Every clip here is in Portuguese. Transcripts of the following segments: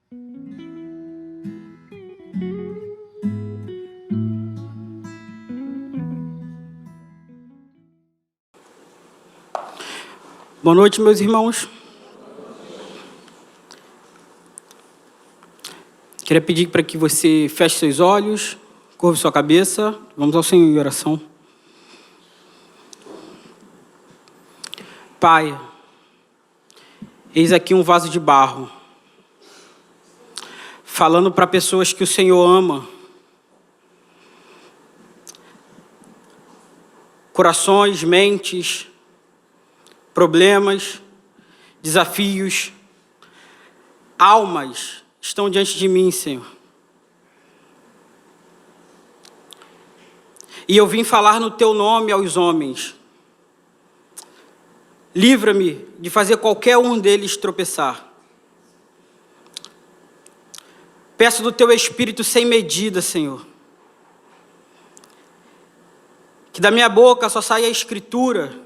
Boa noite, meus irmãos. Queria pedir para que você feche seus olhos, curve sua cabeça. Vamos ao Senhor em oração. Pai, eis aqui um vaso de barro, falando para pessoas que o Senhor ama. Corações, mentes, problemas, desafios, almas estão diante de mim, Senhor. E eu vim falar no Teu nome aos homens. Livra-me de fazer qualquer um deles tropeçar. Peço do Teu Espírito sem medida, Senhor. Que da minha boca só saia a Escritura,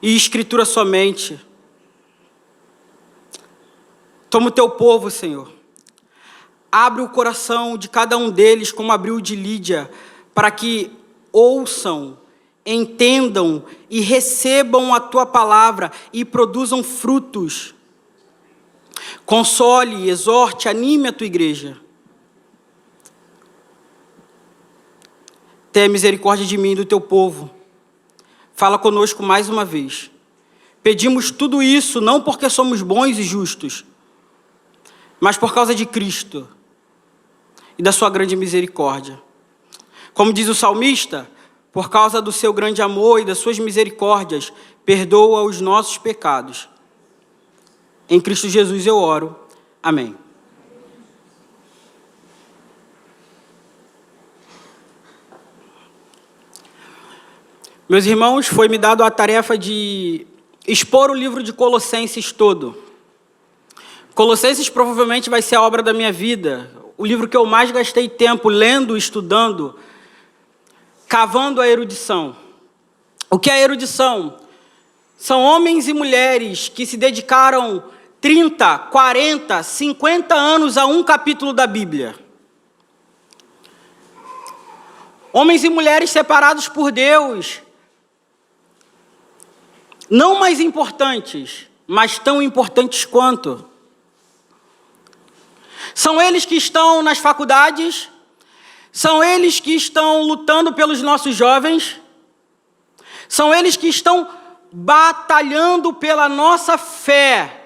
e Escritura somente. Toma o Teu povo, Senhor. Abre o coração de cada um deles, como abriu o de Lídia, para que ouçam, entendam e recebam a Tua palavra e produzam frutos. Console, exorte, anime a Tua igreja. Tenha misericórdia de mim e do Teu povo. Fala conosco mais uma vez. Pedimos tudo isso não porque somos bons e justos, mas por causa de Cristo e da sua grande misericórdia. Como diz o salmista, por causa do seu grande amor e das suas misericórdias, perdoa os nossos pecados. Em Cristo Jesus eu oro. Amém. Meus irmãos, foi-me dado a tarefa de expor o livro de Colossenses todo. Colossenses provavelmente vai ser a obra da minha vida, o livro que eu mais gastei tempo lendo, estudando, cavando a erudição. O que é erudição? São homens e mulheres que se dedicaram 30, 40, 50 anos a um capítulo da Bíblia. Homens e mulheres separados por Deus, não mais importantes, mas tão importantes quanto. São eles que estão nas faculdades, são eles que estão lutando pelos nossos jovens, são eles que estão batalhando pela nossa fé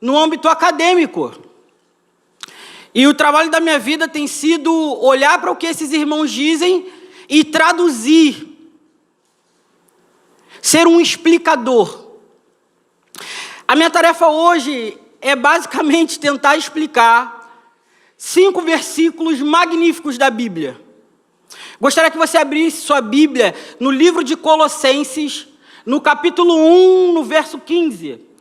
no âmbito acadêmico. E o trabalho da minha vida tem sido olhar para o que esses irmãos dizem e traduzir. Ser um explicador. A minha tarefa hoje é basicamente tentar explicar 5 versículos magníficos da Bíblia. Gostaria que você abrisse sua Bíblia no livro de Colossenses, no capítulo 1, no verso 15.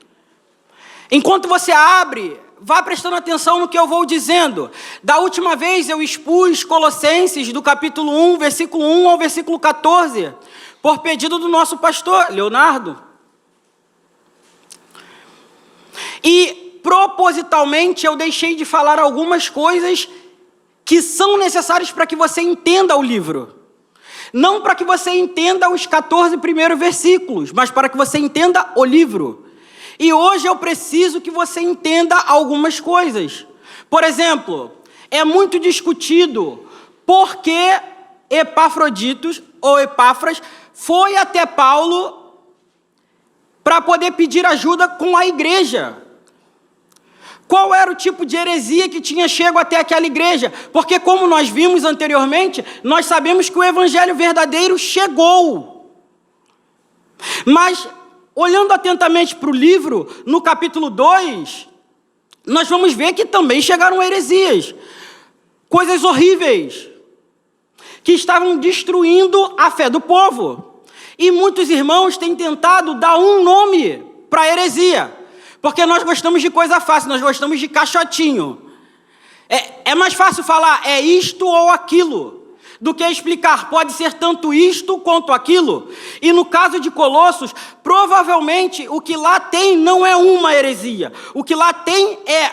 Enquanto você abre, vá prestando atenção no que eu vou dizendo. Da última vez eu expus Colossenses do capítulo 1, versículo 1 ao versículo 14, por pedido do nosso pastor, Leonardo. E, propositalmente, eu deixei de falar algumas coisas que são necessárias para que você entenda o livro. Não para que você entenda os 14 primeiros versículos, mas para que você entenda o livro. E hoje eu preciso que você entenda algumas coisas. Por exemplo, é muito discutido por que Epafroditos, ou Epáfras, foi até Paulo para poder pedir ajuda com a igreja. Qual era o tipo de heresia que tinha chego até aquela igreja? Porque, como nós vimos anteriormente, nós sabemos que o evangelho verdadeiro chegou. Mas, olhando atentamente para o livro, no capítulo 2, nós vamos ver que também chegaram heresias. Coisas horríveis, que estavam destruindo a fé do povo. E muitos irmãos têm tentado dar um nome para a heresia, porque nós gostamos de coisa fácil, nós gostamos de caixotinho. É mais fácil falar é isto ou aquilo, do que explicar pode ser tanto isto quanto aquilo. E no caso de Colossos, provavelmente o que lá tem não é uma heresia. O que lá tem é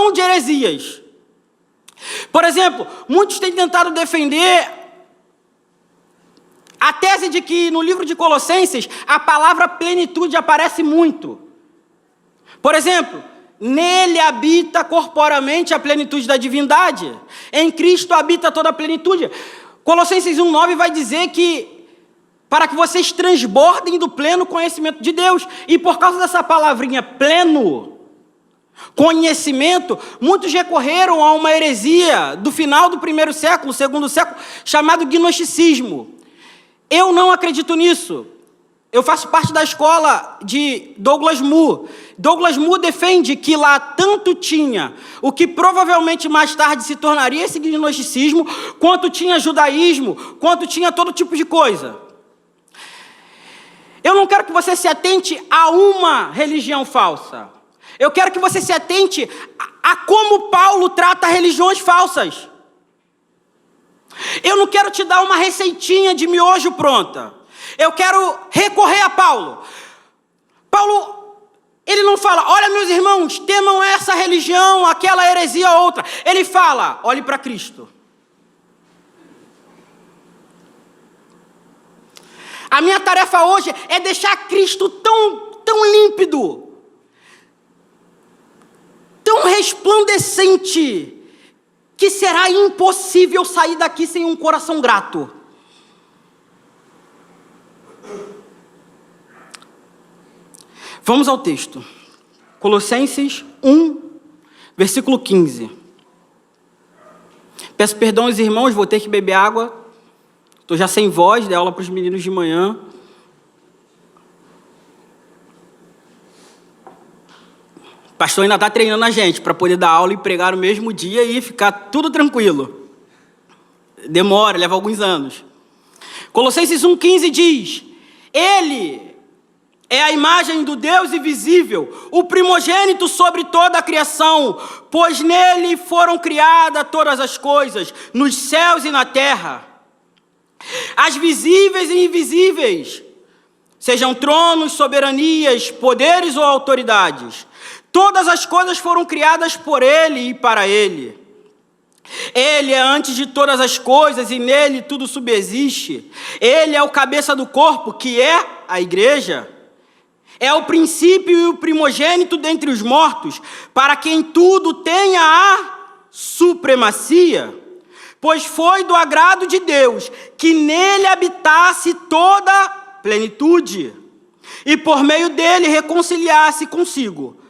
combustão de heresias. Por exemplo, muitos têm tentado defender a tese de que no livro de Colossenses a palavra plenitude aparece muito. Por exemplo, nele habita corporalmente a plenitude da divindade. Em Cristo habita toda a plenitude. Colossenses 1,9 vai dizer que para que vocês transbordem do pleno conhecimento de Deus. E por causa dessa palavrinha pleno, conhecimento, muitos recorreram a uma heresia do final do primeiro século, segundo século, chamado gnosticismo. Eu não acredito nisso. Eu faço parte da escola de Douglas Moo. Douglas Moo defende que lá tanto tinha o que provavelmente mais tarde se tornaria esse gnosticismo, quanto tinha judaísmo, quanto tinha todo tipo de coisa. Eu não quero que você se atente a uma religião falsa. Eu quero que você se atente a como Paulo trata religiões falsas. Eu não quero te dar uma receitinha de miojo pronta. Eu quero recorrer a Paulo. Paulo, ele não fala, olha meus irmãos, temam essa religião, aquela heresia, outra. Ele fala, olhe para Cristo. A minha tarefa hoje é deixar Cristo tão límpido, tão resplandecente, que será impossível sair daqui sem um coração grato. Vamos ao texto. Colossenses 1, versículo 15. Peço perdão aos irmãos, vou ter que beber água. Estou já sem voz, dei aula para os meninos de manhã. O pastor ainda está treinando a gente para poder dar aula e pregar no mesmo dia e ficar tudo tranquilo. Demora, leva alguns anos. Colossenses 1,15 diz: Ele é a imagem do Deus invisível, o primogênito sobre toda a criação, pois nele foram criadas todas as coisas, nos céus e na terra, as visíveis e invisíveis, sejam tronos, soberanias, poderes ou autoridades. Todas as coisas foram criadas por ele e para ele. Ele é antes de todas as coisas e nele tudo subsiste. Ele é o cabeça do corpo, que é a igreja. É o princípio e o primogênito dentre os mortos, para quem tudo tenha a supremacia. Pois foi do agrado de Deus que nele habitasse toda a plenitude, e por meio dele reconciliasse consigo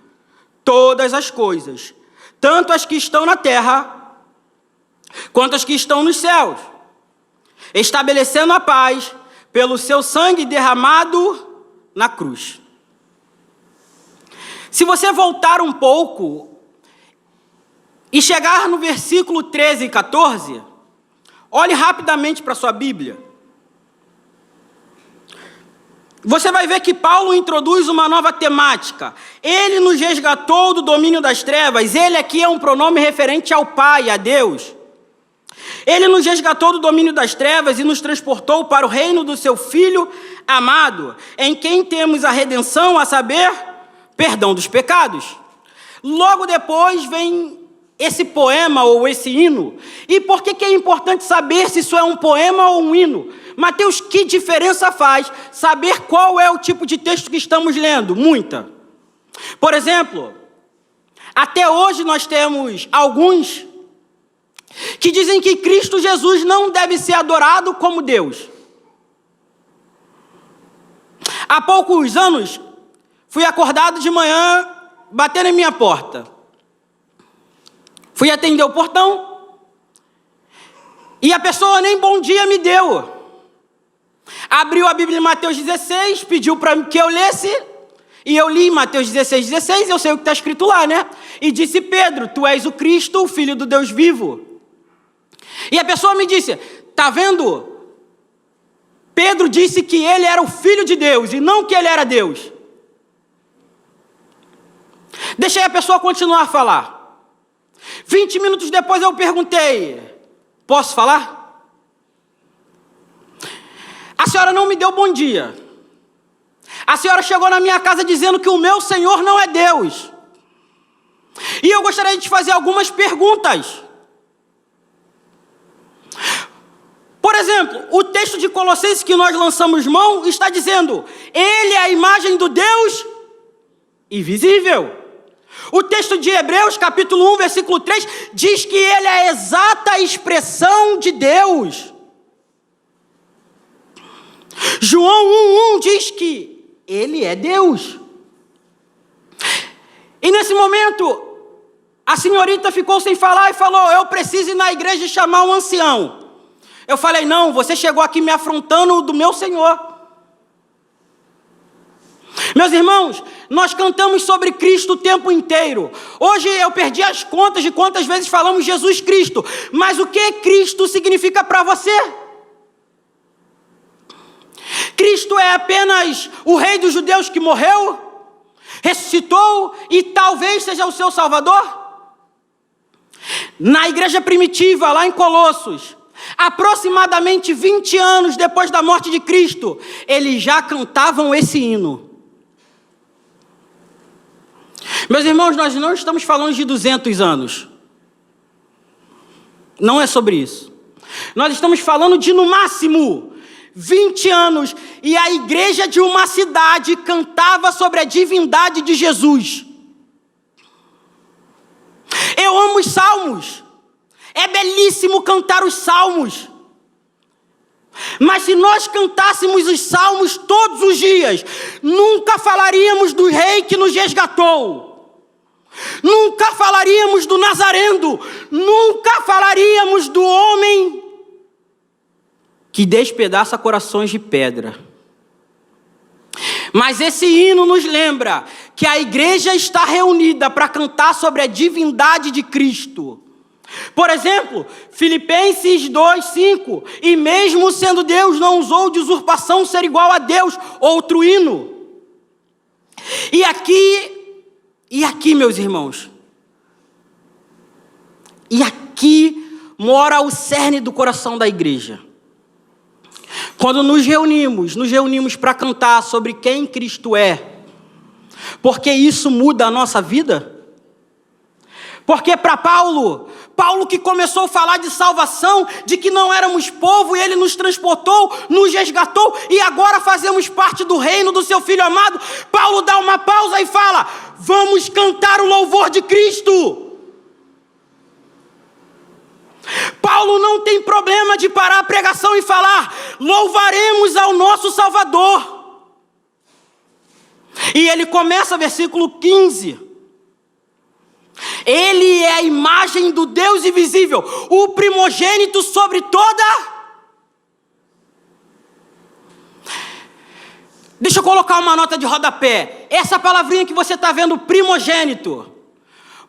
todas as coisas, tanto as que estão na terra, quanto as que estão nos céus, estabelecendo a paz pelo seu sangue derramado na cruz. Se você voltar um pouco e chegar no versículo 13 e 14, olhe rapidamente para a sua Bíblia. Você vai ver que Paulo introduz uma nova temática. Ele nos resgatou do domínio das trevas. Ele aqui é um pronome referente ao Pai, a Deus. Ele nos resgatou do domínio das trevas e nos transportou para o reino do seu Filho amado, em quem temos a redenção, a saber, perdão dos pecados. Logo depois vem esse poema ou esse hino. E por que é importante saber se isso é um poema ou um hino? Mateus, que diferença faz saber qual é o tipo de texto que estamos lendo? Muita. Por exemplo, até hoje nós temos alguns que dizem que Cristo Jesus não deve ser adorado como Deus. Há poucos anos, fui acordado de manhã, batendo em minha porta. Fui atender o portão e a pessoa nem bom dia me deu. Abriu a Bíblia em Mateus 16, pediu para que eu lesse, e eu li Mateus 16, eu sei o que está escrito lá, né? E disse: Pedro, tu és o Cristo, o Filho do Deus vivo. E a pessoa me disse: tá vendo? Pedro disse que ele era o Filho de Deus, e não que ele era Deus. Deixei a pessoa continuar a falar. 20 minutos depois eu perguntei: posso falar? A senhora não me deu bom dia. A senhora chegou na minha casa dizendo que o meu Senhor não é Deus. E eu gostaria de te fazer algumas perguntas. Por exemplo, o texto de Colossenses que nós lançamos mão está dizendo: Ele é a imagem do Deus invisível. O texto de Hebreus, capítulo 1, versículo 3, diz que Ele é a exata expressão de Deus. João 1,1 diz que Ele é Deus. E nesse momento, a senhorita ficou sem falar e falou: eu preciso ir na igreja e chamar um ancião. Eu falei: não, você chegou aqui me afrontando do meu Senhor. Meus irmãos, nós cantamos sobre Cristo o tempo inteiro. Hoje eu perdi as contas de quantas vezes falamos Jesus Cristo. Mas o que Cristo significa para você? Cristo é apenas o rei dos judeus que morreu, ressuscitou e talvez seja o seu Salvador? Na igreja primitiva, lá em Colossos, aproximadamente 20 anos depois da morte de Cristo, eles já cantavam esse hino. Meus irmãos, nós não estamos falando de 200 anos. Não é sobre isso. Nós estamos falando de, no máximo, 20 anos. E a igreja de uma cidade cantava sobre a divindade de Jesus. Eu amo os salmos. É belíssimo cantar os salmos. Mas se nós cantássemos os salmos todos os dias, nunca falaríamos do rei que nos resgatou. Nunca falaríamos do Nazareno. Nunca falaríamos do homem que despedaça corações de pedra. Mas esse hino nos lembra que a igreja está reunida para cantar sobre a divindade de Cristo. Por exemplo, Filipenses 2:5, e mesmo sendo Deus, não usou de usurpação ser igual a Deus, outro hino. E aqui, meus irmãos, e aqui mora o cerne do coração da igreja. Quando nos reunimos para cantar sobre quem Cristo é, porque isso muda a nossa vida. Porque para Paulo que começou a falar de salvação, de que não éramos povo, e ele nos transportou, nos resgatou, e agora fazemos parte do reino do seu Filho amado, Paulo dá uma pausa e fala: vamos cantar o louvor de Cristo. Paulo não tem problema de parar a pregação e falar: louvaremos ao nosso Salvador. E ele começa, versículo 15. Ele é a imagem do Deus invisível, o primogênito sobre toda. Deixa eu colocar uma nota de rodapé. Essa palavrinha que você está vendo, primogênito.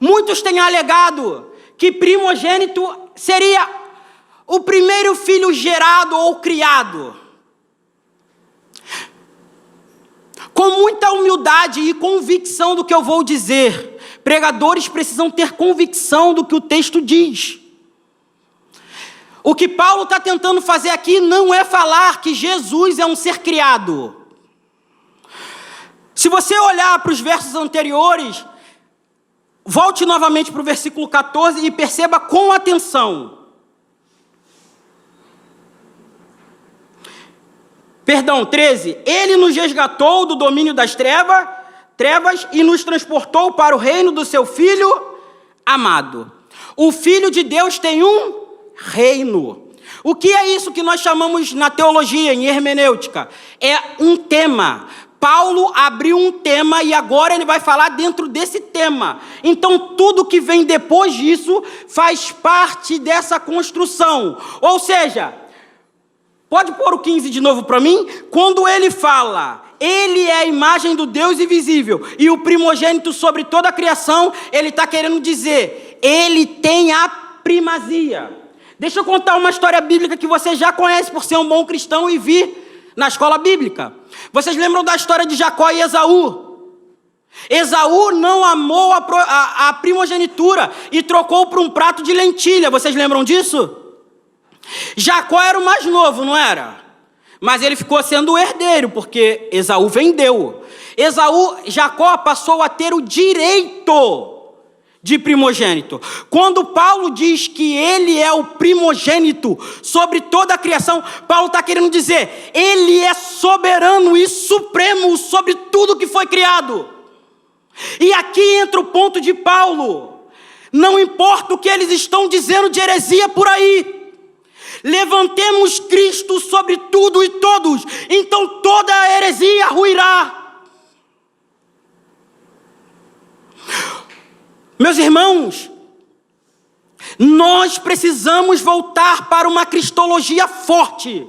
Muitos têm alegado que primogênito seria o primeiro filho gerado ou criado. Com muita humildade e convicção do que eu vou dizer, pregadores precisam ter convicção do que o texto diz. O que Paulo está tentando fazer aqui não é falar que Jesus é um ser criado. Se você olhar para os versos anteriores, volte novamente para o versículo 14 e perceba com atenção. Perdão, 13. Ele nos resgatou do domínio das trevas e nos transportou para o reino do seu Filho amado. O Filho de Deus tem um reino. O que é isso que nós chamamos na teologia, em hermenêutica? É um tema. Paulo abriu um tema e agora ele vai falar dentro desse tema. Então, tudo que vem depois disso faz parte dessa construção. Ou seja, pode pôr o 15 de novo para mim? Quando ele fala, ele é a imagem do Deus invisível e o primogênito sobre toda a criação, ele está querendo dizer, ele tem a primazia. Deixa eu contar uma história bíblica que você já conhece por ser um bom cristão e vir na escola bíblica. Vocês lembram da história de Jacó e Esaú? Esaú não amou a primogenitura e trocou por um prato de lentilha. Vocês lembram disso? Jacó era o mais novo, não era? Mas ele ficou sendo o herdeiro, porque Esaú vendeu. Jacó passou a ter o direito de primogênito. Quando Paulo diz que ele é o primogênito sobre toda a criação, Paulo está querendo dizer, ele é soberano e supremo sobre tudo que foi criado. E aqui entra o ponto de Paulo. Não importa o que eles estão dizendo de heresia por aí. Levantemos Cristo sobre tudo e todos, então toda a heresia ruirá. Meus irmãos, nós precisamos voltar para uma cristologia forte.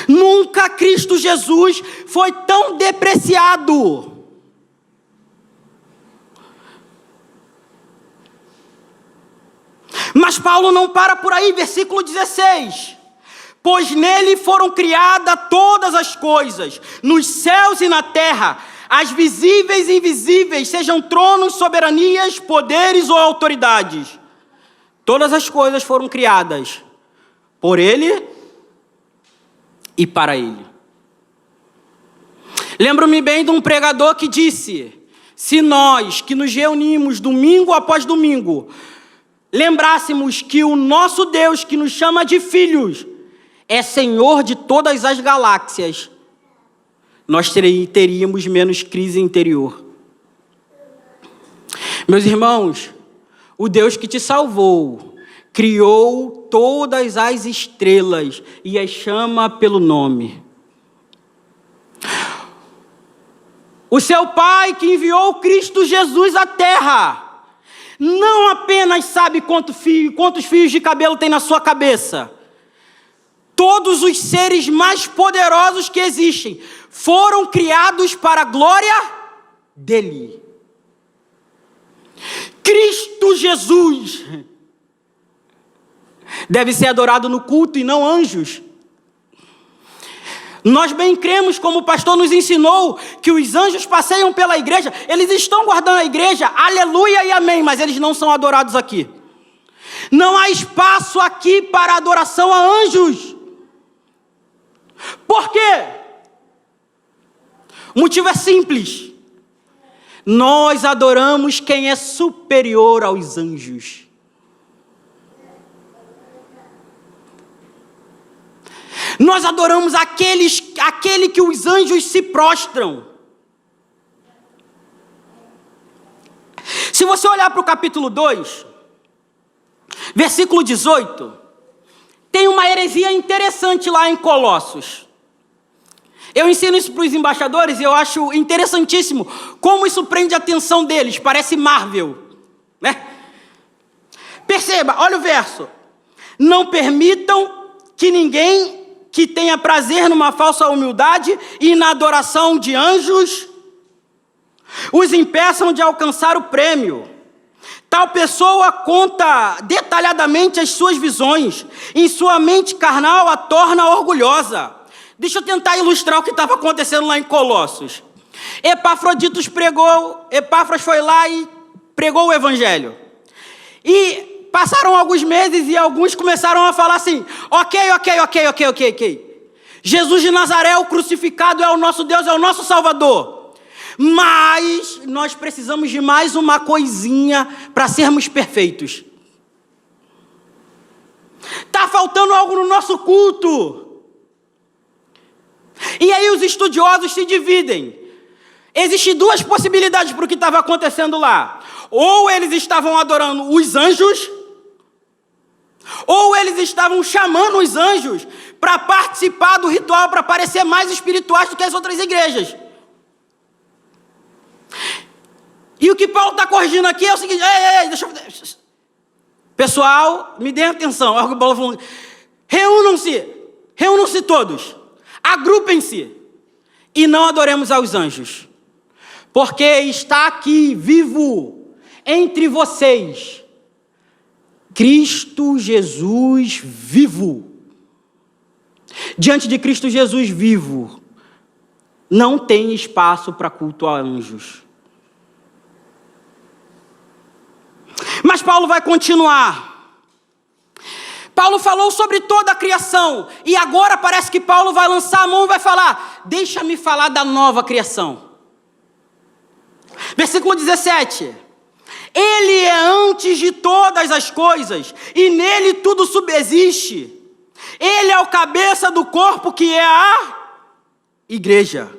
Nunca Cristo Jesus foi tão depreciado. Mas Paulo não para por aí, versículo 16. Pois nele foram criadas todas as coisas, nos céus e na terra, as visíveis e invisíveis, sejam tronos, soberanias, poderes ou autoridades. Todas as coisas foram criadas por Ele e para Ele. Lembro-me bem de um pregador que disse, se nós que nos reunimos domingo após domingo, lembrássemos que o nosso Deus que nos chama de filhos é Senhor de todas as galáxias, nós teríamos menos crise interior. Meus irmãos, o Deus que te salvou, criou todas as estrelas e as chama pelo nome. O seu Pai que enviou Cristo Jesus à terra, não apenas sabe quantos fios de cabelo tem na sua cabeça. Todos os seres mais poderosos que existem foram criados para a glória dele. Cristo Jesus deve ser adorado no culto e não anjos. Nós bem cremos, como o pastor nos ensinou, que os anjos passeiam pela igreja, eles estão guardando a igreja, aleluia e amém, mas eles não são adorados aqui. Não há espaço aqui para adoração a anjos. Por quê? O motivo é simples. Nós adoramos quem é superior aos anjos. Nós adoramos aquele que os anjos se prostram. Se você olhar para o capítulo 2, versículo 18, tem uma heresia interessante lá em Colossos. Eu ensino isso para os embaixadores e eu acho interessantíssimo como isso prende a atenção deles. Parece Marvel, né? Perceba, olha o verso. Não permitam que ninguém que tenha prazer numa falsa humildade e na adoração de anjos os impeçam de alcançar o prêmio. Tal pessoa conta detalhadamente as suas visões, em sua mente carnal a torna orgulhosa. Deixa eu tentar ilustrar o que estava acontecendo lá em Colossos. Epáfras foi lá e pregou o evangelho. E passaram alguns meses e alguns começaram a falar assim, ok. Jesus de Nazaré, o crucificado, é o nosso Deus, é o nosso Salvador. Mas nós precisamos de mais uma coisinha para sermos perfeitos. Está faltando algo no nosso culto. E aí os estudiosos se dividem. Existem duas possibilidades para o que estava acontecendo lá. Ou eles estavam adorando os anjos, ou eles estavam chamando os anjos para participar do ritual, para parecer mais espirituais do que as outras igrejas. E o que Paulo está corrigindo aqui é o seguinte, deixa eu... Pessoal, me deem atenção, é o que Paulo falou. Reúnam-se todos, agrupem-se e não adoremos aos anjos, porque está aqui vivo entre vocês Cristo Jesus vivo. Diante de Cristo Jesus vivo, não tem espaço para culto a anjos. Mas Paulo vai continuar. Paulo falou sobre toda a criação, e agora parece que Paulo vai lançar a mão e vai falar, deixa-me falar da nova criação. Versículo 17. Ele é antes de todas as coisas, e nele tudo subsiste. Ele é o cabeça do corpo, que é a igreja.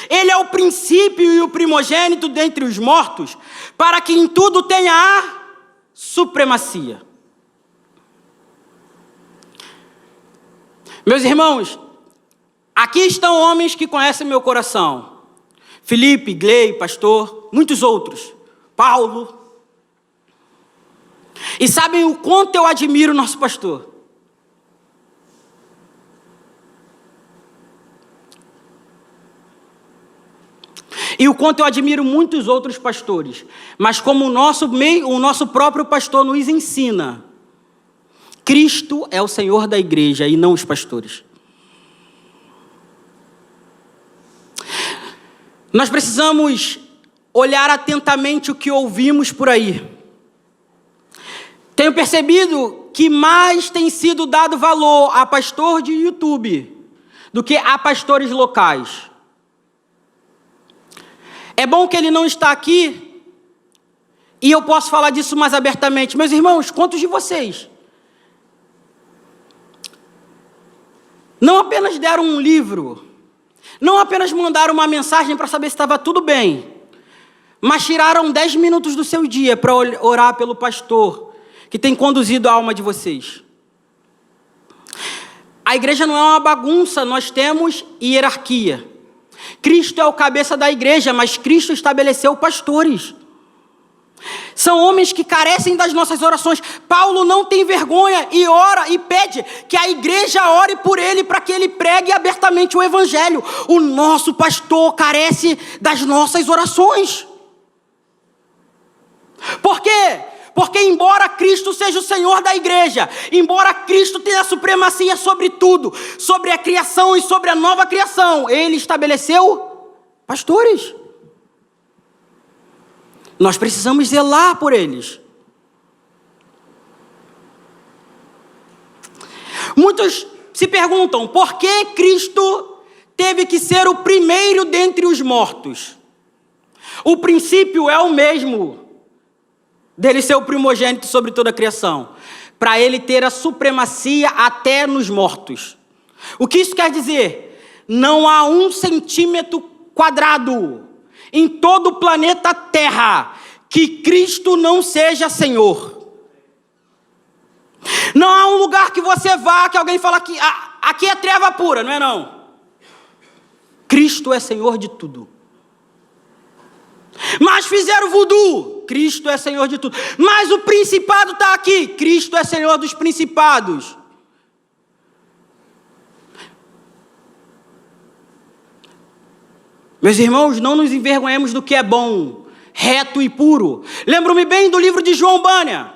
Ele é o princípio e o primogênito dentre os mortos, para que em tudo tenha a supremacia. Meus irmãos, aqui estão homens que conhecem meu coração. Felipe, Glei, pastor, muitos outros. Paulo. E sabem o quanto eu admiro o nosso pastor. E o quanto eu admiro muitos outros pastores. Mas como o nosso próprio pastor nos ensina, Cristo é o Senhor da igreja e não os pastores. Nós precisamos olhar atentamente o que ouvimos por aí. Tenho percebido que mais tem sido dado valor a pastor de YouTube do que a pastores locais. É bom que ele não está aqui e eu posso falar disso mais abertamente. Meus irmãos, quantos de vocês não apenas deram um livro, não apenas mandaram uma mensagem para saber se estava tudo bem, mas tiraram 10 minutos do seu dia para orar pelo pastor que tem conduzido a alma de vocês? A igreja não é uma bagunça, nós temos hierarquia. Cristo é o cabeça da igreja, mas Cristo estabeleceu pastores. São homens que carecem das nossas orações. Paulo não tem vergonha e ora e pede que a igreja ore por ele para que ele pregue abertamente o evangelho. O nosso pastor carece das nossas orações. Por quê? Porque embora Cristo seja o Senhor da igreja, embora Cristo tenha a supremacia sobre tudo, sobre a criação e sobre a nova criação, Ele estabeleceu pastores. Nós precisamos zelar por eles. Muitos se perguntam, por que Cristo teve que ser o primeiro dentre os mortos? O princípio é o mesmo, dele ser o primogênito sobre toda a criação, para ele ter a supremacia até nos mortos. O que isso quer dizer? Não há 1 centímetro quadrado em todo o planeta Terra que Cristo não seja Senhor. Não há um lugar que você vá que alguém fala que aqui é treva pura, não é não? Cristo é Senhor de tudo. Mas fizeram voodoo, Cristo é Senhor de tudo. Mas o principado está aqui, Cristo é Senhor dos principados. Meus irmãos, não nos envergonhemos do que é bom, reto e puro. Lembro-me bem do livro de João Bânia.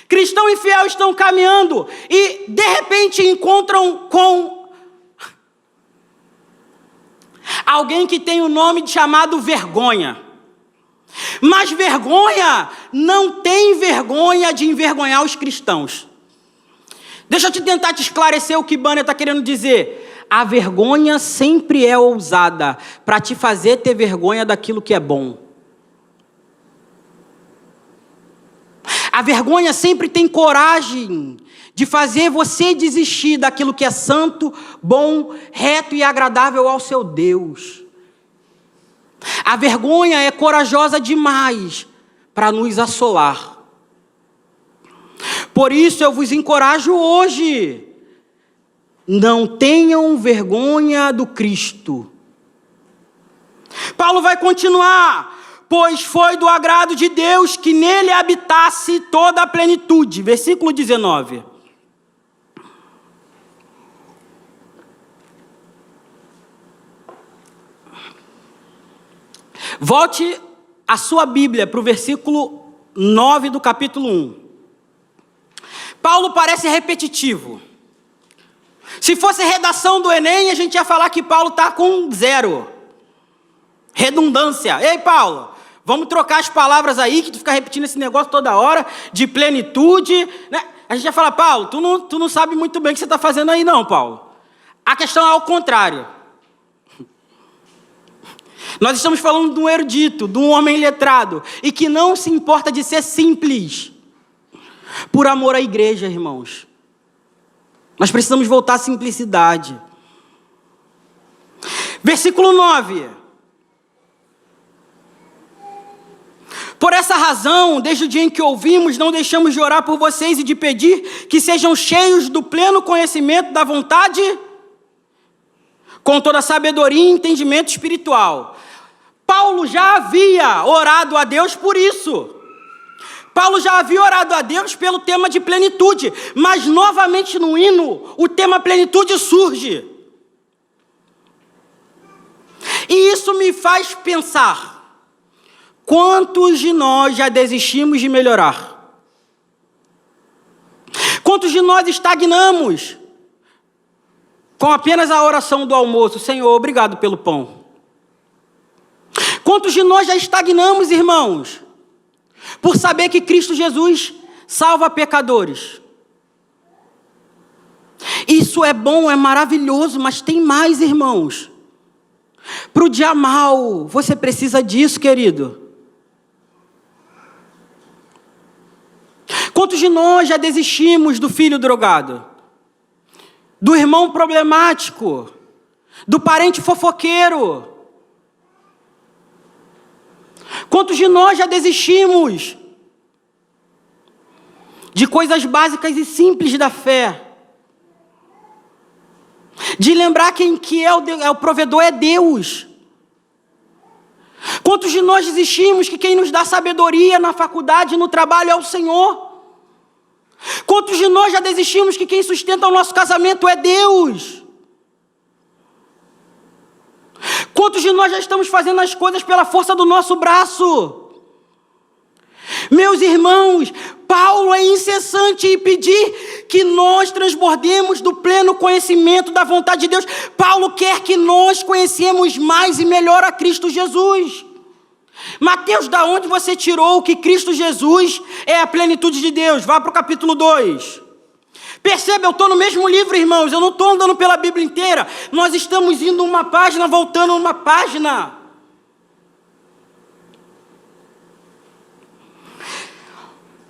Cristão e fiel estão caminhando e de repente encontram com alguém que tem o nome chamado vergonha. Mas vergonha não tem vergonha de envergonhar os cristãos. Deixa eu tentar te esclarecer o que Bânia está querendo dizer. A vergonha sempre é ousada para te fazer ter vergonha daquilo que é bom. A vergonha sempre tem coragem de fazer você desistir daquilo que é santo, bom, reto e agradável ao seu Deus. A vergonha é corajosa demais para nos assolar. Por isso eu vos encorajo hoje, não tenham vergonha do Cristo. Paulo vai continuar, pois foi do agrado de Deus que nele habitasse toda a plenitude. Versículo 19. Volte a sua Bíblia para o versículo 9 do capítulo 1. Paulo parece repetitivo. Se fosse redação do Enem, a gente ia falar que Paulo está com 0. Redundância. Ei, Paulo, vamos trocar as palavras aí, que tu fica repetindo esse negócio toda hora, de plenitude, né? A gente ia falar, Paulo, tu não sabe muito bem o que você está fazendo aí não, Paulo. A questão é ao contrário. Nós estamos falando de um erudito, de um homem letrado, e que não se importa de ser simples, por amor à igreja, irmãos. Nós precisamos voltar à simplicidade. Versículo 9. Por essa razão, desde o dia em que ouvimos, não deixamos de orar por vocês e de pedir que sejam cheios do pleno conhecimento da vontade, com toda sabedoria e entendimento espiritual. Paulo já havia orado a Deus por isso. Paulo já havia orado a Deus pelo tema de plenitude, mas novamente no hino, o tema plenitude surge. E isso me faz pensar, quantos de nós já desistimos de melhorar? Quantos de nós estagnamos com apenas a oração do almoço? Senhor, obrigado pelo pão. Quantos de nós já estagnamos, irmãos, por saber que Cristo Jesus salva pecadores? Isso é bom, é maravilhoso, mas tem mais, irmãos. Para o dia mal, você precisa disso, querido. Quantos de nós já desistimos do filho drogado? Do irmão problemático? Do parente fofoqueiro? Quantos de nós já desistimos de coisas básicas e simples da fé? De lembrar quem que é o provedor é Deus. Quantos de nós desistimos que quem nos dá sabedoria na faculdade e no trabalho é o Senhor? Quantos de nós já desistimos que quem sustenta o nosso casamento é Deus? Quantos de nós já estamos fazendo as coisas pela força do nosso braço? Meus irmãos, Paulo é incessante em pedir que nós transbordemos do pleno conhecimento da vontade de Deus. Paulo quer que nós conhecemos mais e melhor a Cristo Jesus. Mateus, da onde você tirou que Cristo Jesus é a plenitude de Deus? Vá para o capítulo 2. Perceba, eu estou no mesmo livro, irmãos, eu não estou andando pela Bíblia inteira. Nós estamos indo uma página, voltando uma página.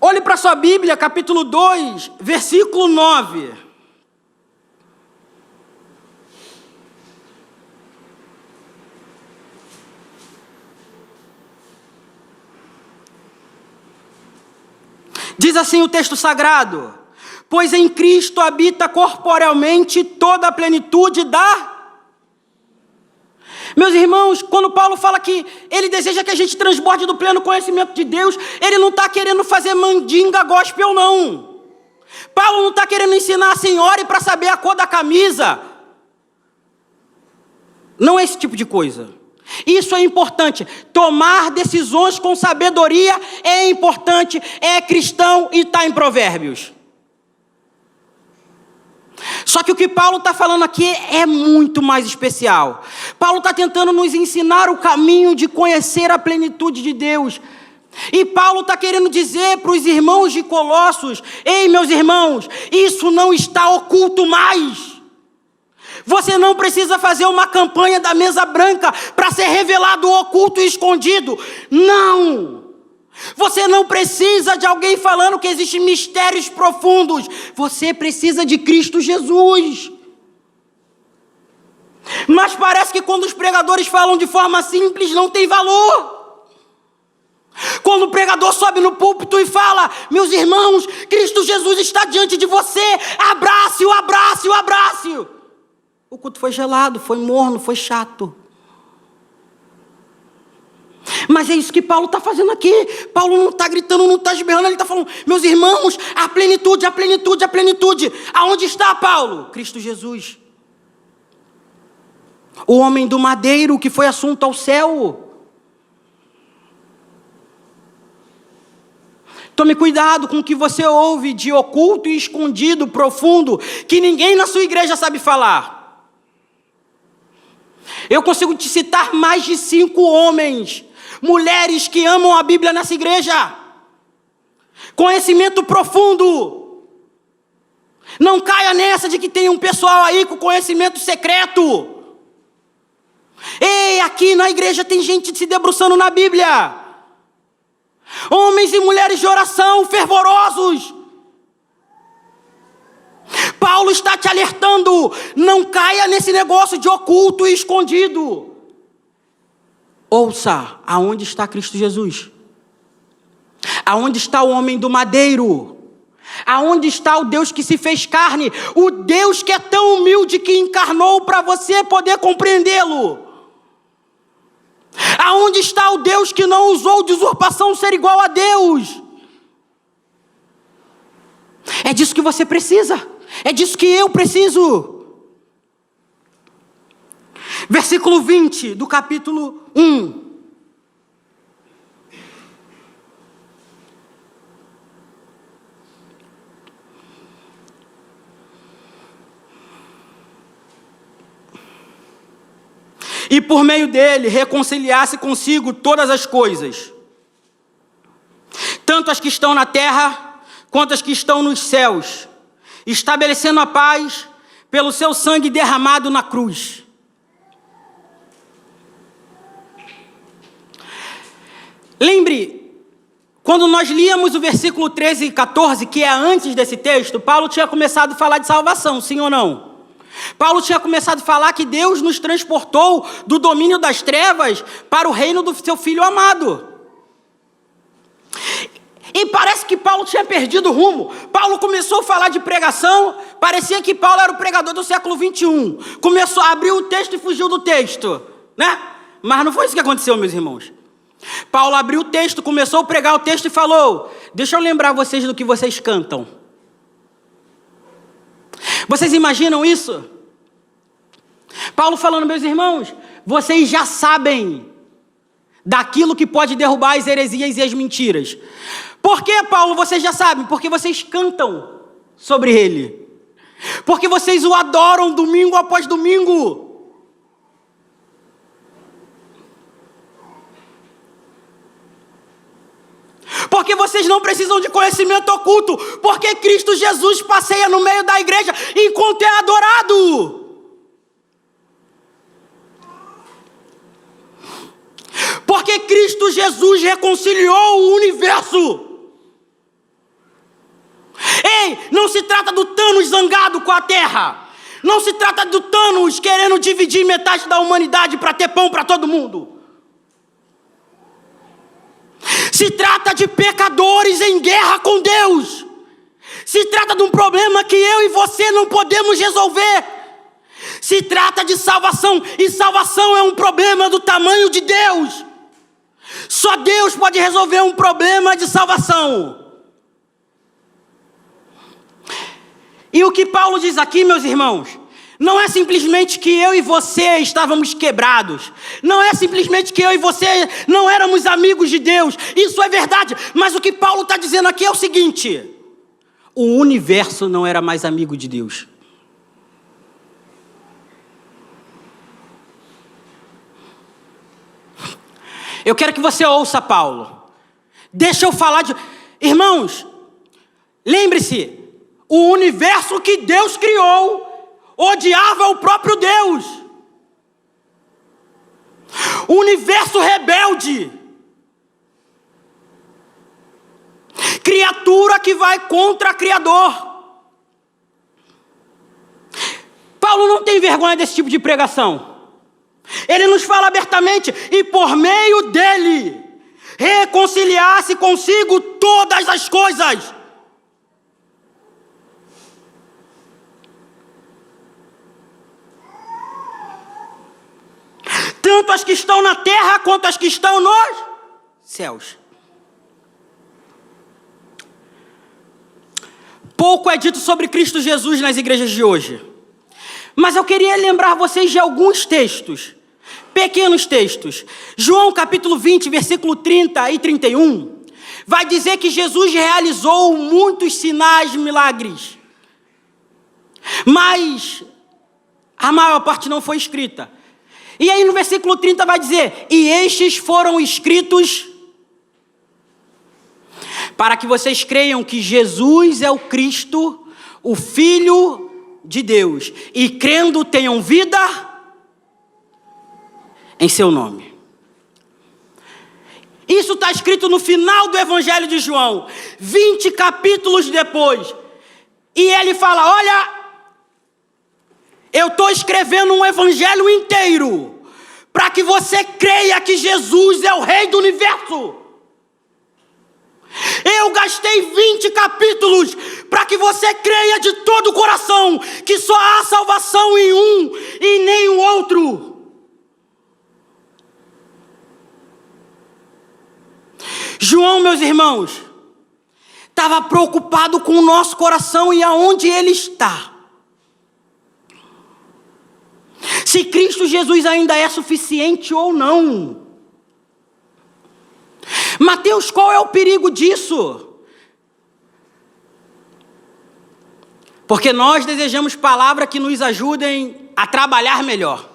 Olhe para a sua Bíblia, capítulo 2, versículo 9. Diz assim o texto sagrado: pois em Cristo habita corporealmente toda a plenitude da... Meus irmãos, quando Paulo fala que ele deseja que a gente transborde do pleno conhecimento de Deus, ele não está querendo fazer mandinga gospel, não. Paulo não está querendo ensinar a senhora para saber a cor da camisa. Não é esse tipo de coisa. Isso é importante. Tomar decisões com sabedoria é importante, é cristão e está em Provérbios. Só que o que Paulo está falando aqui é muito mais especial. Paulo está tentando nos ensinar o caminho de conhecer a plenitude de Deus. E Paulo está querendo dizer para os irmãos de Colossos: ei, meus irmãos, isso não está oculto mais. Você não precisa fazer uma campanha da mesa branca para ser revelado o oculto e escondido. Não! Você não precisa de alguém falando que existem mistérios profundos. Você precisa de Cristo Jesus. Mas parece que quando os pregadores falam de forma simples, não tem valor. Quando o pregador sobe no púlpito e fala: meus irmãos, Cristo Jesus está diante de você, abrace-o, abrace-o, abrace-o. O culto foi gelado, foi morno, foi chato. Mas é isso que Paulo está fazendo aqui. Paulo não está gritando, não está esberrando, ele está falando: meus irmãos, a plenitude, a plenitude, a plenitude. Aonde está Paulo? Cristo Jesus. O homem do madeiro que foi assunto ao céu. Tome cuidado com o que você ouve de oculto e escondido, profundo, que ninguém na sua igreja sabe falar. Eu consigo te citar mais de 5 homens, mulheres que amam a Bíblia nessa igreja. Conhecimento profundo. Não caia nessa de que tem um pessoal aí com conhecimento secreto. Ei, aqui na igreja tem gente se debruçando na Bíblia. Homens e mulheres de oração, fervorosos. Paulo está te alertando, não caia nesse negócio de oculto e escondido. Ouça, aonde está Cristo Jesus? Aonde está o homem do madeiro? Aonde está o Deus que se fez carne? O Deus que é tão humilde que encarnou para você poder compreendê-lo. Aonde está o Deus que não usou de usurpação ser igual a Deus? É disso que você precisa. É disso que eu preciso. Versículo 20 do capítulo 1. E por meio dele reconciliasse consigo todas as coisas, tanto as que estão na terra, quanto as que estão nos céus, estabelecendo a paz pelo seu sangue derramado na cruz. Lembre, quando nós líamos o versículo 13 e 14, que é antes desse texto, Paulo tinha começado a falar de salvação, sim ou não? Paulo tinha começado a falar que Deus nos transportou do domínio das trevas para o reino do seu Filho amado. E parece que Paulo tinha perdido o rumo. Paulo começou a falar de pregação, parecia que Paulo era o pregador do século 21. Começou a abrir o texto e fugiu do texto, né? Mas não foi isso que aconteceu, meus irmãos. Paulo abriu o texto, começou a pregar o texto e falou: deixa eu lembrar vocês do que vocês cantam. Vocês imaginam isso? Paulo falando: meus irmãos, vocês já sabem daquilo que pode derrubar as heresias e as mentiras. Por que, Paulo, vocês já sabem? Porque vocês cantam sobre ele. Porque vocês o adoram domingo após domingo. Porque vocês não precisam de conhecimento oculto. Porque Cristo Jesus passeia no meio da igreja enquanto é adorado. Porque Cristo Jesus reconciliou o universo. Ei, não se trata do Thanos zangado com a terra. Não se trata do Thanos querendo dividir metade da humanidade para ter pão para todo mundo. Se trata de pecadores em guerra com Deus. Se trata de um problema que eu e você não podemos resolver. Se trata de salvação, e salvação é um problema do tamanho de Deus. Só Deus pode resolver um problema de salvação. E o que Paulo diz aqui, meus irmãos, não é simplesmente que eu e você estávamos quebrados. Não é simplesmente que eu e você não éramos amigos de Deus. Isso é verdade. Mas o que Paulo está dizendo aqui é o seguinte: o universo não era mais amigo de Deus. Eu quero que você ouça Paulo. Deixa eu falar de... Irmãos, lembre-se, o universo que Deus criou odiava o próprio Deus. O universo rebelde. Criatura que vai contra o Criador. Paulo não tem vergonha desse tipo de pregação. Ele nos fala abertamente: e por meio dele reconciliar-se consigo todas as coisas. Tanto as que estão na terra quanto as que estão nos céus. Pouco é dito sobre Cristo Jesus nas igrejas de hoje. Mas eu queria lembrar vocês de alguns textos, pequenos textos. João capítulo 20, versículo 30 e 31, vai dizer que Jesus realizou muitos sinais, milagres. Mas a maior parte não foi escrita. E aí no versículo 30 vai dizer: e estes foram escritos para que vocês creiam que Jesus é o Cristo, o Filho de Deus, e crendo tenham vida em seu nome. Isso está escrito no final do Evangelho de João, 20 capítulos depois. E ele fala, olha, eu estou escrevendo um evangelho inteiro para que você creia que Jesus é o Rei do Universo. Eu gastei 20 capítulos para que você creia de todo o coração que só há salvação em um e nem o outro. João, meus irmãos, estava preocupado com o nosso coração e aonde ele está. Se Cristo Jesus ainda é suficiente ou não. Mateus, qual é o perigo disso? Porque nós desejamos palavras que nos ajudem a trabalhar melhor,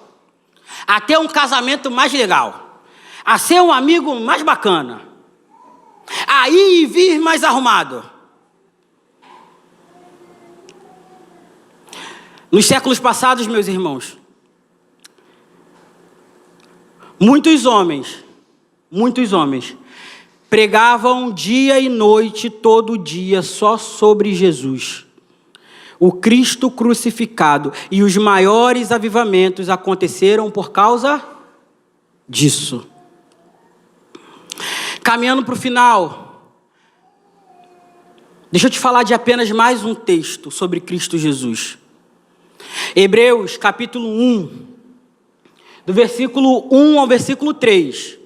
a ter um casamento mais legal, a ser um amigo mais bacana, a ir e vir mais arrumado. Nos séculos passados, meus irmãos, muitos homens pregavam dia e noite, todo dia, só sobre Jesus, o Cristo crucificado, e os maiores avivamentos aconteceram por causa disso. Caminhando para o final, deixa eu te falar de apenas mais um texto sobre Cristo Jesus. Hebreus capítulo 1, do versículo 1 ao versículo 3.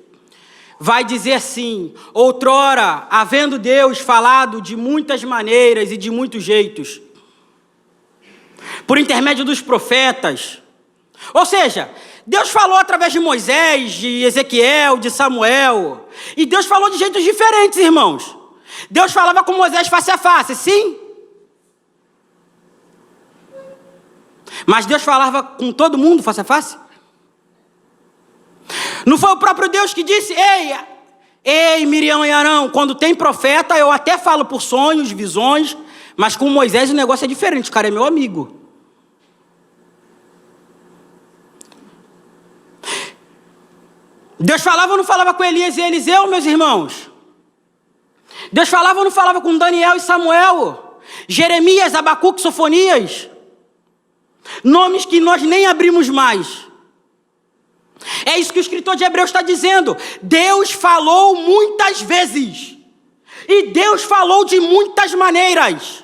Vai dizer assim: outrora, havendo Deus falado de muitas maneiras e de muitos jeitos, por intermédio dos profetas. Ou seja, Deus falou através de Moisés, de Ezequiel, de Samuel. E Deus falou de jeitos diferentes, irmãos. Deus falava com Moisés face a face, sim. Mas Deus falava com todo mundo face a face? Não foi o próprio Deus que disse: ei, Miriam e Arão, quando tem profeta, eu até falo por sonhos, visões, mas com Moisés o negócio é diferente, o cara é meu amigo. Deus falava ou não falava com Elias e Eliseu, meus irmãos? Deus falava ou não falava com Daniel e Samuel? Jeremias, Abacuque, Sofonias? Nomes que nós nem abrimos mais. É isso que o escritor de Hebreus está dizendo. Deus falou muitas vezes. E Deus falou de muitas maneiras.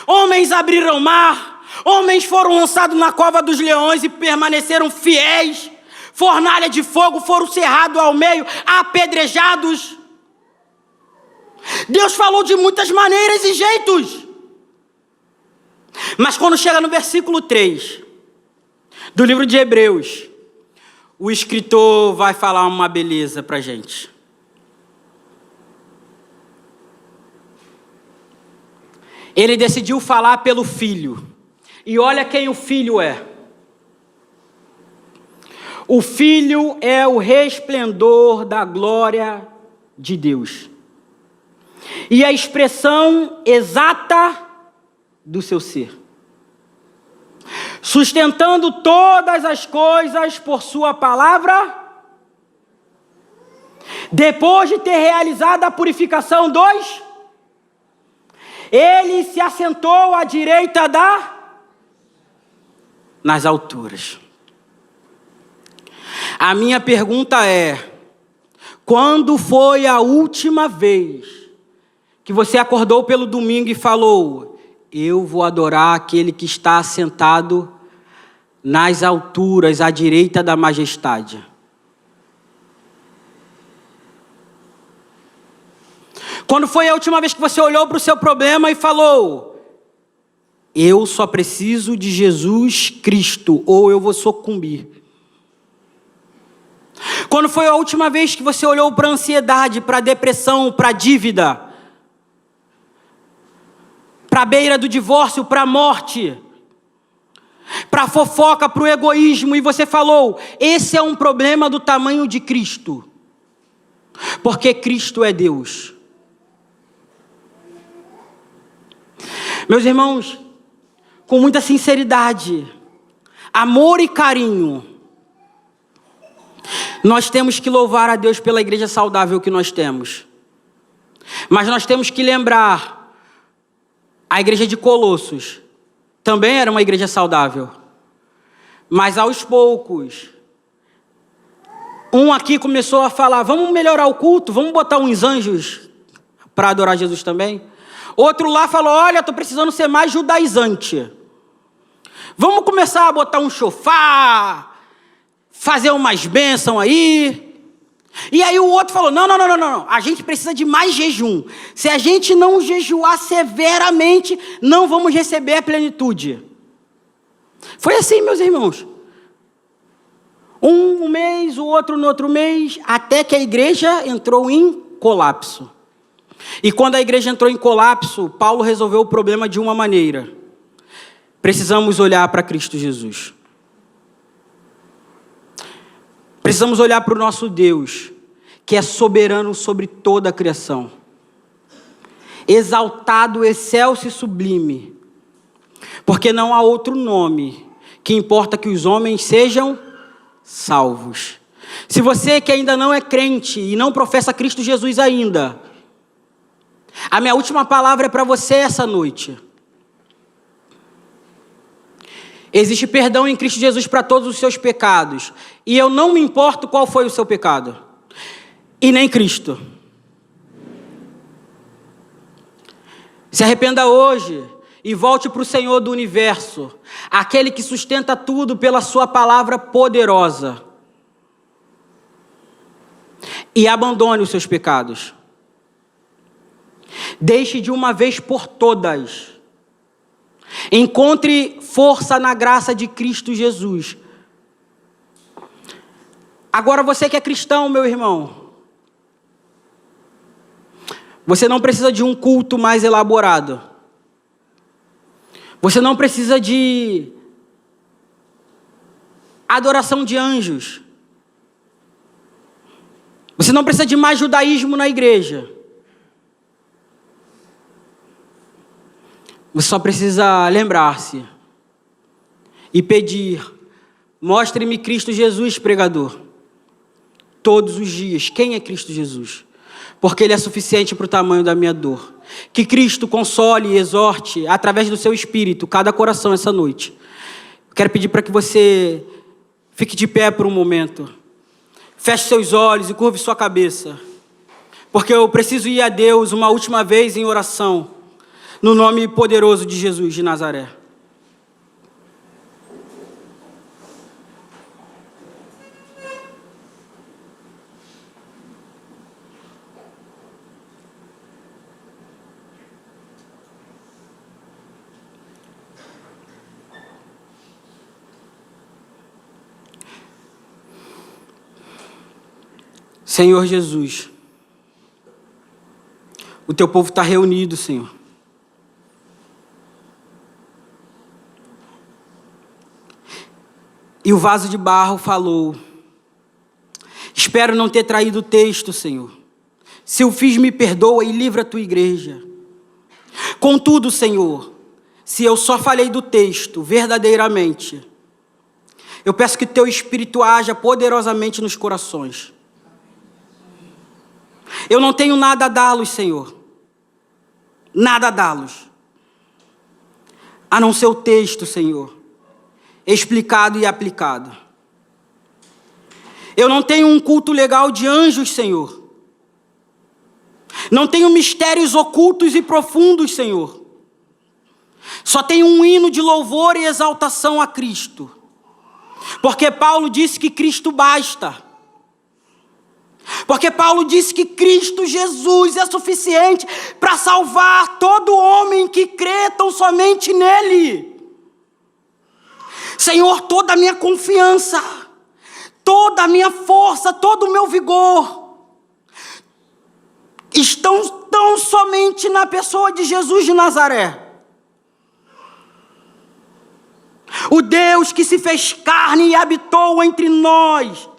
Homens abriram mar. Homens foram lançados na cova dos leões e permaneceram fiéis. Fornalha de fogo foram cerrados ao meio, apedrejados. Deus falou de muitas maneiras e jeitos. Mas quando chega no versículo 3 do livro de Hebreus, o escritor vai falar uma beleza para a gente. Ele decidiu falar pelo Filho. E olha quem o Filho é. O Filho é o resplendor da glória de Deus. E a expressão exata do seu ser. Sustentando todas as coisas por sua palavra, depois de ter realizado a purificação dos, ele se assentou à direita nas alturas. A minha pergunta é: quando foi a última vez que você acordou pelo domingo e falou: eu vou adorar aquele que está assentado nas alturas, à direita da majestade? Quando foi a última vez que você olhou para o seu problema e falou: eu só preciso de Jesus Cristo, ou eu vou sucumbir? Quando foi a última vez que você olhou para a ansiedade, para a depressão, para a dívida, para a beira do divórcio, para a morte, para a fofoca, para o egoísmo, e você falou: esse é um problema do tamanho de Cristo, porque Cristo é Deus? Meus irmãos, com muita sinceridade, amor e carinho, Nós temos que louvar a Deus pela igreja saudável que nós temos. Mas nós temos que lembrar, a igreja de Colossos também era uma igreja saudável. Mas aos poucos, um aqui começou a falar, vamos melhorar o culto, vamos botar uns anjos para adorar Jesus também. Outro lá falou, olha, estou precisando ser mais judaizante. Vamos começar a botar um chofar, fazer umas bênçãos aí. E aí o outro falou, não, a gente precisa de mais jejum. Se a gente não jejuar severamente, não vamos receber a plenitude. Foi assim, meus irmãos. Um mês, o outro no outro mês, até que a igreja entrou em colapso. E quando a igreja entrou em colapso, Paulo resolveu o problema de uma maneira. Precisamos olhar para Cristo Jesus. Precisamos olhar para o nosso Deus, que é soberano sobre toda a criação. Exaltado, excelso e sublime. Porque não há outro nome que importa que os homens sejam salvos. Se você que ainda não é crente e não professa Cristo Jesus ainda, a minha última palavra é para você essa noite. Existe perdão em Cristo Jesus para todos os seus pecados. E eu não me importo qual foi o seu pecado. E nem Cristo. Se arrependa hoje e volte para o Senhor do universo, aquele que sustenta tudo pela sua palavra poderosa. E abandone os seus pecados. Deixe de uma vez por todas. Encontre força na graça de Cristo Jesus. Agora você que é cristão, meu irmão, você não precisa de um culto mais elaborado. Você não precisa de adoração de anjos. Você não precisa de mais judaísmo na igreja. Você só precisa lembrar-se e pedir, mostre-me Cristo Jesus, pregador, todos os dias. Quem é Cristo Jesus? Porque Ele é suficiente para o tamanho da minha dor. Que Cristo console e exorte, através do seu Espírito, cada coração essa noite. Quero pedir para que você fique de pé por um momento. Feche seus olhos e curve sua cabeça. Porque eu preciso ir a Deus uma última vez em oração. No nome poderoso de Jesus de Nazaré. Senhor Jesus, o teu povo está reunido, Senhor. E o vaso de barro falou, espero não ter traído o texto, Senhor. Se o fiz, me perdoa e livra a tua igreja. Contudo, Senhor, se eu só falei do texto verdadeiramente, eu peço que teu Espírito haja poderosamente nos corações. Eu não tenho nada a dá-los, Senhor. Nada a dá-los. A não ser o texto, Senhor. Explicado e aplicado. Eu não tenho um culto legal de anjos, Senhor. Não tenho mistérios ocultos e profundos, Senhor. Só tenho um hino de louvor e exaltação a Cristo. Porque Paulo disse que Cristo basta. Porque Paulo disse que Cristo Jesus é suficiente para salvar todo homem que crê tão somente nele. Senhor, toda a minha confiança, toda a minha força, todo o meu vigor estão tão somente na pessoa de Jesus de Nazaré. O Deus que se fez carne e habitou entre nós,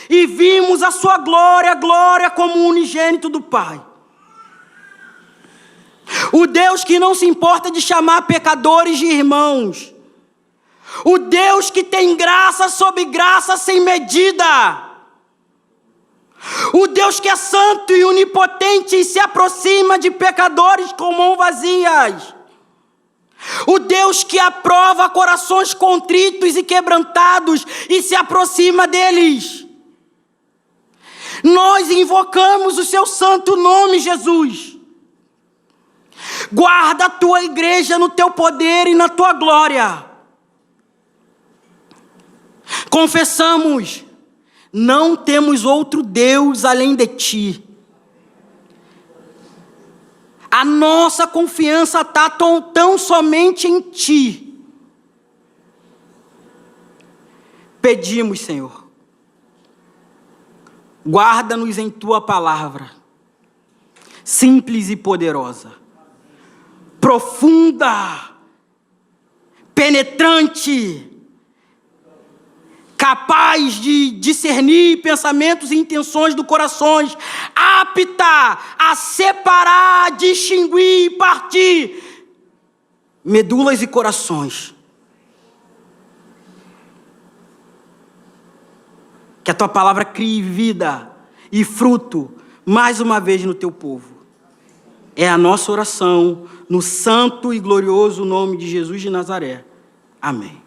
e vimos a sua glória, glória como unigênito do Pai. O Deus que não se importa de chamar pecadores de irmãos. O Deus que tem graça sobre graça sem medida. O Deus que é santo e onipotente e se aproxima de pecadores com mãos vazias. O Deus que aprova corações contritos e quebrantados e se aproxima deles. Nós invocamos o seu santo nome, Jesus. Guarda a tua igreja no teu poder e na tua glória. Confessamos, não temos outro Deus além de ti. A nossa confiança está tão somente em ti. Pedimos, Senhor, guarda-nos em tua palavra, simples e poderosa, profunda, penetrante, capaz de discernir pensamentos e intenções do coração, apta a separar, distinguir e partir medulas e corações. Que a tua palavra crie vida e fruto mais uma vez no teu povo. É a nossa oração no santo e glorioso nome de Jesus de Nazaré. Amém.